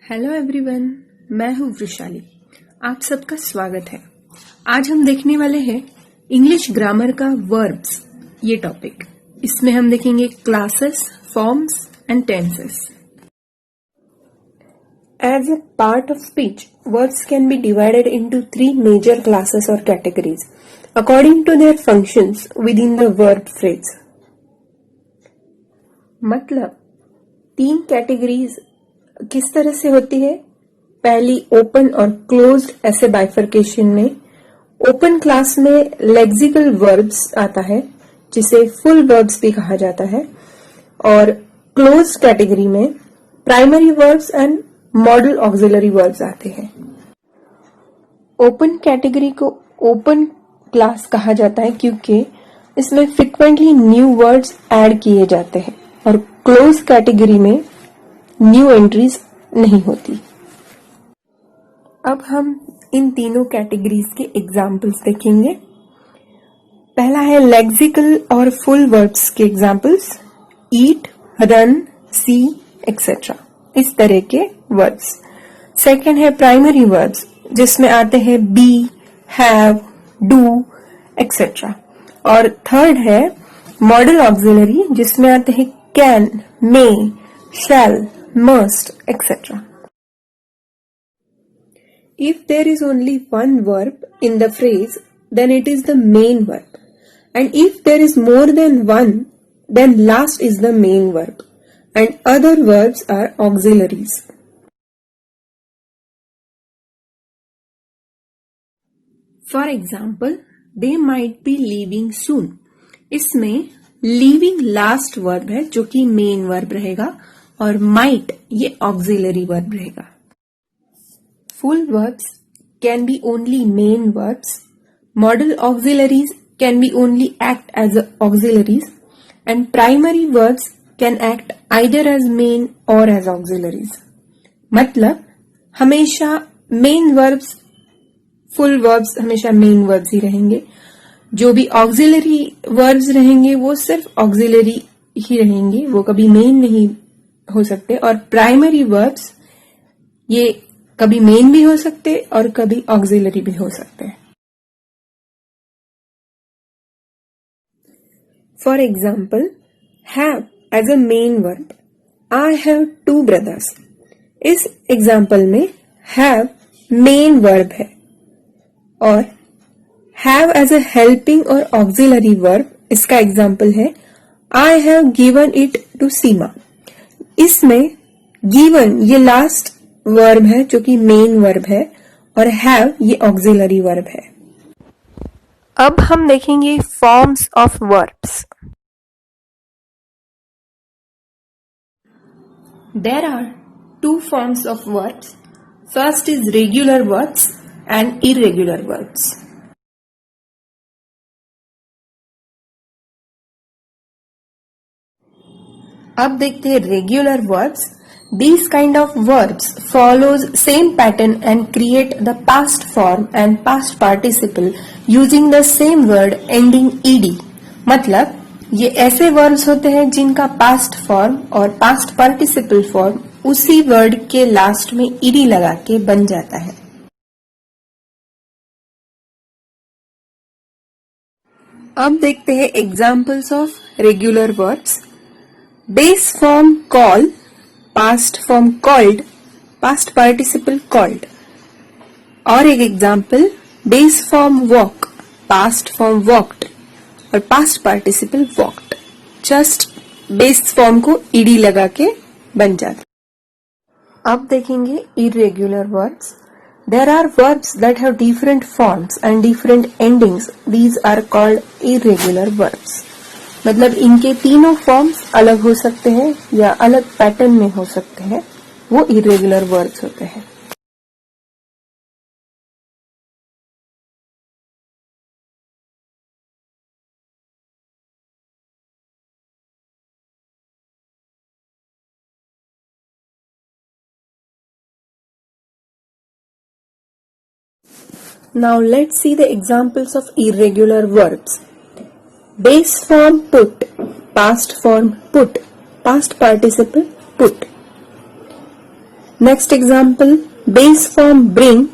Hello everyone, मैं हूँ वृशाली। आप सबका स्वागत है। आज हम देखने वाले हैं इंग्लिश ग्रामर का वर्ब्स ये टॉपिक। इसमें हम देखेंगे classes, forms and tenses. As a part of speech, words can be divided into three major classes or categories according to their functions within the verb phrase. मतलब तीन categories किस तरह से होती है। पहली ओपन और क्लोज्ड ऐसे बाइफर्केशन में। ओपन क्लास में लेक्सिकल वर्ब्स आता है जिसे फुल वर्ब्स भी कहा जाता है, और क्लोज्ड कैटेगरी में primary verbs and model auxiliary verbs आते हैं। ओपन कैटेगरी को ओपन क्लास कहा जाता है क्योंकि इसमें फ्रिक्वेंटली न्यू वर्ड्स ऐड किए जाते हैं, और क्लोज कैटेगरी में न्यू एंट्रीज नहीं होती। अब हम इन तीनों कैटेगरीज के एग्जाम्पल्स देखेंगे। पहला है लेक्सिकल और फुल वर्ब्स के examples, eat, run, see etcetera, इस तरह के वर्ब्स। सेकंड है प्राइमरी वर्ब्स जिसमें आते हैं बी, हैव, डू एक्सेट्रा। और थर्ड है मॉडल ऑक्सिलरी जिसमें आते हैं can, may, shall, must, etc. If there is only one verb in the phrase, then it is the main verb. And if there is more than one, then last is the main verb. And other verbs are auxiliaries. For example, they might be leaving soon. इसमें leaving last verb है जो कि main verb रहेगा, और might ये auxiliary verb रहेगा। Full verbs can be only main verbs. Modal auxiliaries can be only act as auxiliaries, and primary verbs can act either as main or as auxiliaries. मतलब हमेशा main verbs, full verbs हमेशा main verbs ही रहेंगे। जो भी auxiliary verbs रहेंगे वो सिर्फ auxiliary ही रहेंगे, वो कभी main नहीं हो सकते। और प्राइमरी वर्ब्स ये कभी मेन भी हो सकते और कभी ऑक्सिलरी भी हो सकते हैं। For example, have as a main verb, I have 2 brothers। इस एग्जाम्पल में हैव मेन वर्ब है, और हैव एज अ हेल्पिंग और ऑक्सिलरी वर्ब इसका एग्जाम्पल है I have given it to Seema. इसमें गिवन ये लास्ट वर्ब है जो कि मेन वर्ब है, और हैव ये ऑक्सिलरी वर्ब है। अब हम देखेंगे forms of verbs. There are 2 forms of verbs. First is regular verbs and irregular verbs. अब देखते हैं regular verbs. These kind of verbs follows same pattern and create the past form and past participle using the same word ending ed। मतलब ये ऐसे verbs होते हैं जिनका past form और पास्ट पार्टिसिपल फॉर्म उसी वर्ड के लास्ट में ed लगा के बन जाता है। अब देखते हैं examples of regular verbs. Base form call, past form called, past participle called. और एक example base form walk, past form walked और past participle walked. Just base form को ईडी लगा के बन जाता। अब देखेंगे irregular verbs. There are verbs that have different forms and different endings, these are called irregular verbs. मतलब इनके तीनों फॉर्म्स अलग हो सकते हैं या अलग पैटर्न में हो सकते हैं, वो इरेगुलर वर्ब्स होते हैं। Now let's see the examples of irregular verbs. Base form put, past form put, past participle put. Next example, base form bring,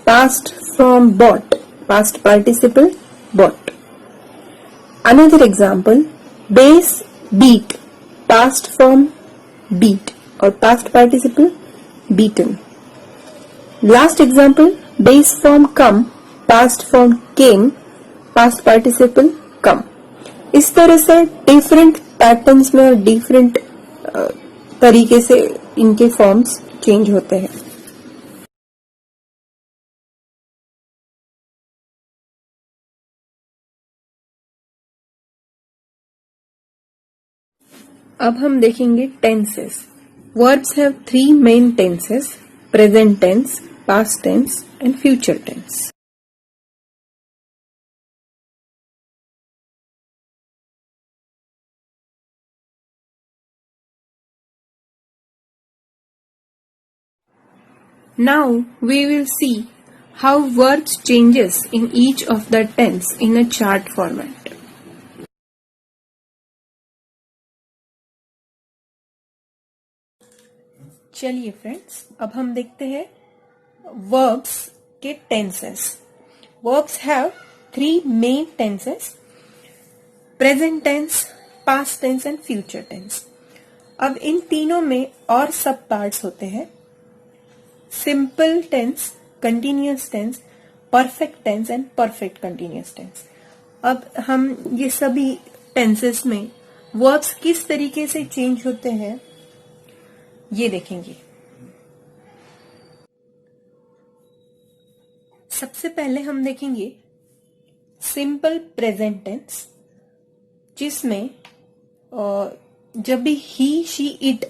past form bought, past participle bought. Another example, base beat, past form beat or past participle beaten. Last example, base form come, past form came, past participle come. इस तरह से different patterns में और different तरीके से इनके forms change होते हैं. अब हम देखेंगे tenses. Verbs have 3 main tenses: present tense, past tense and future tense. Now we will see how verbs changes in each of the tense in a chart format. चलिए friends, अब हम देखते हैं verbs के tenses. Verbs have 3 main tenses: present tense, past tense and future tense. अब इन तीनों में और सब पार्ट्स होते हैं: simple tense, continuous tense, perfect tense and perfect continuous tense. अब हम ये सभी टेंसेस में वर्ब्स किस तरीके से चेंज होते हैं ये देखेंगे. सबसे पहले हम देखेंगे सिंपल प्रेजेंट टेंस, जिसमें जब भी ही, शी, इट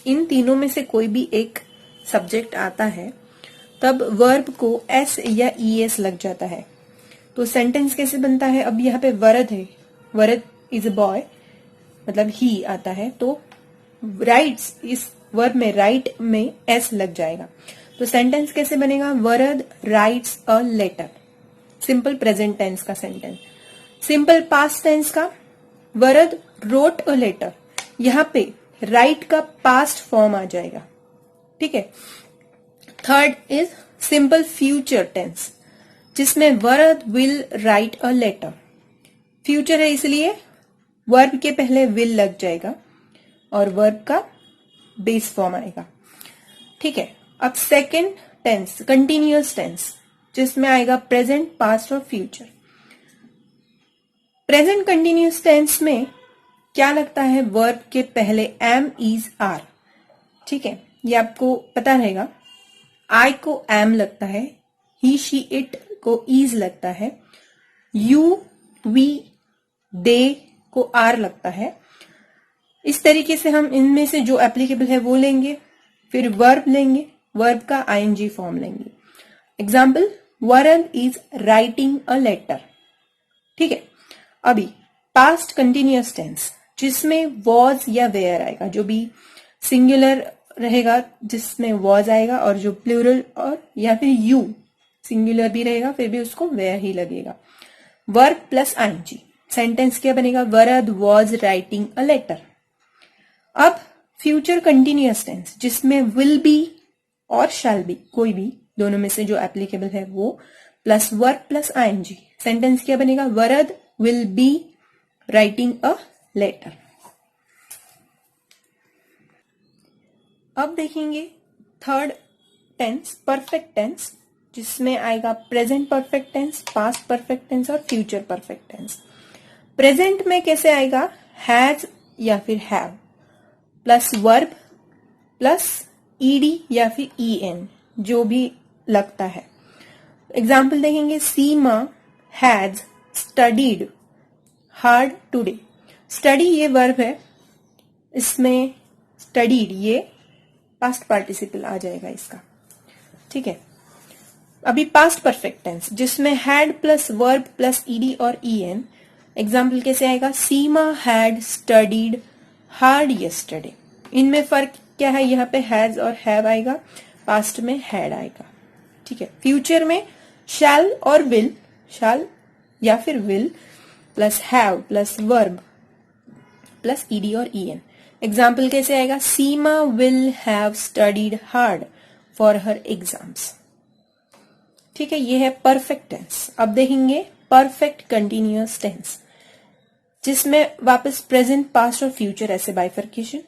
इन तीनों में से कोई भी एक सब्जेक्ट आता है तब वर्ब को एस या ईएस लग जाता है. तो सेंटेंस कैसे बनता है? अब यहाँ पे वरद है, वरद इज अ बॉय, मतलब ही आता है, तो राइट्स, इस वर्ब में राइट में एस लग जाएगा. तो सेंटेंस कैसे बनेगा? Varad writes a letter. Simple present tense का सेंटेंस. सिंपल पास्ट टेंस का, वरद रोट अ लेटर. यहाँ पे राइट का पास्ट फॉर्म आ जाएगा. ठीक है. Third is simple future tense, जिसमें Varad will write a letter. Future है इसलिए वर्ब के पहले विल लग जाएगा और वर्ब का बेस फॉर्म आएगा. ठीक है. अब सेकंड टेंस, कंटिन्यूअस टेंस, जिसमें आएगा प्रेजेंट, पास्ट और फ्यूचर. प्रेजेंट कंटिन्यूअस टेंस में क्या लगता है? वर्ब के पहले एम, इज, आर. ठीक है, ये आपको पता रहेगा. आई को एम लगता है, ही, शी, इट को इज लगता है, यू, वी, दे को आर लगता है. इस तरीके से हम इनमें से जो एप्लीकेबल है वो लेंगे, फिर वर्ब लेंगे, वर्ब का आईएनजी फॉर्म लेंगे. Example, Varad is writing a letter. ठीक है. अभी पास्ट कंटिन्यूअस टेंस, जिसमें वॉज या वेयर आएगा. जो भी सिंगुलर रहेगा जिसमें वॉज आएगा, और जो प्लूरल और या फिर यू सिंगुलर भी रहेगा फिर भी उसको वेयर ही लगेगा. Verb plus ING. सेंटेंस क्या बनेगा? वरद वॉज राइटिंग अ लेटर. अब फ्यूचर कंटिन्यूअस टेंस, जिसमें विल बी और शैल बी, कोई भी दोनों में से जो एप्लीकेबल है वो, plus verb plus ING. Sentence क्या बनेगा? Varad will be writing a letter. अब देखेंगे थर्ड टेंस, परफेक्ट टेंस, जिसमें आएगा present perfect tense, past perfect tense और फ्यूचर परफेक्ट टेंस. प्रेजेंट में कैसे आएगा? हैज या फिर have plus verb plus ED या फिर ईएन, जो भी लगता है. एग्जाम्पल देखेंगे, Seema has studied hard today. Study ये वर्ब है, इसमें स्टडीड ये पास्ट पार्टिसिपल आ जाएगा इसका. ठीक है. अभी पास्ट परफेक्ट टेंस, जिसमें had plus verb plus ED और ईएन. एग्जाम्पल कैसे आएगा? सीमा हैड स्टडीड हार्ड यस्टरडे. इनमें फर्क क्या है? यहाँ पे हैज और हैव आएगा, पास्ट में हैड आएगा. ठीक है. फ्यूचर में शैल और विल, शैल या फिर will plus have plus verb plus ED और ईएन. एग्जाम्पल कैसे आएगा? Seema will have studied hard for her exams. ठीक है, ये है परफेक्ट टेंस। अब देखेंगे परफेक्ट कंटिन्यूअस टेंस, जिसमें वापस प्रेजेंट, पास्ट और फ्यूचर ऐसे बाइफर्केशन।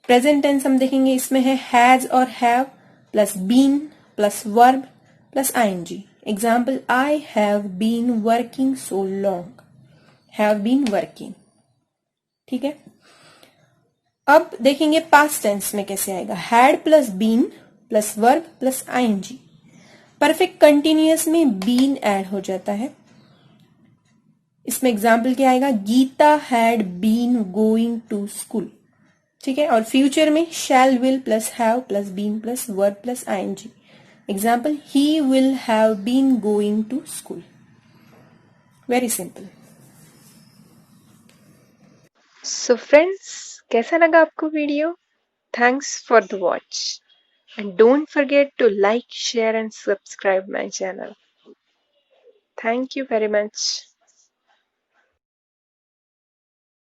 प्रेजेंट टेंस हम देखेंगे, इसमें है हैज और have plus been plus verb plus ING. Example, I have been working so long, have been working. ठीक है, अब देखेंगे पास्ट टेंस में कैसे आएगा। Had plus been plus verb plus ING. Perfect continuous में बीन ऐड हो जाता है। इसमें एग्जाम्पल क्या आएगा? Geeta had been going to school. ठीक है, और फ्यूचर में shall will plus have plus been plus verb plus ING. Example, he will have been going to school. Very simple. So friends, कैसा लगा आपको video? Thanks for the watch and don't forget to like, share and subscribe my channel. Thank you very much.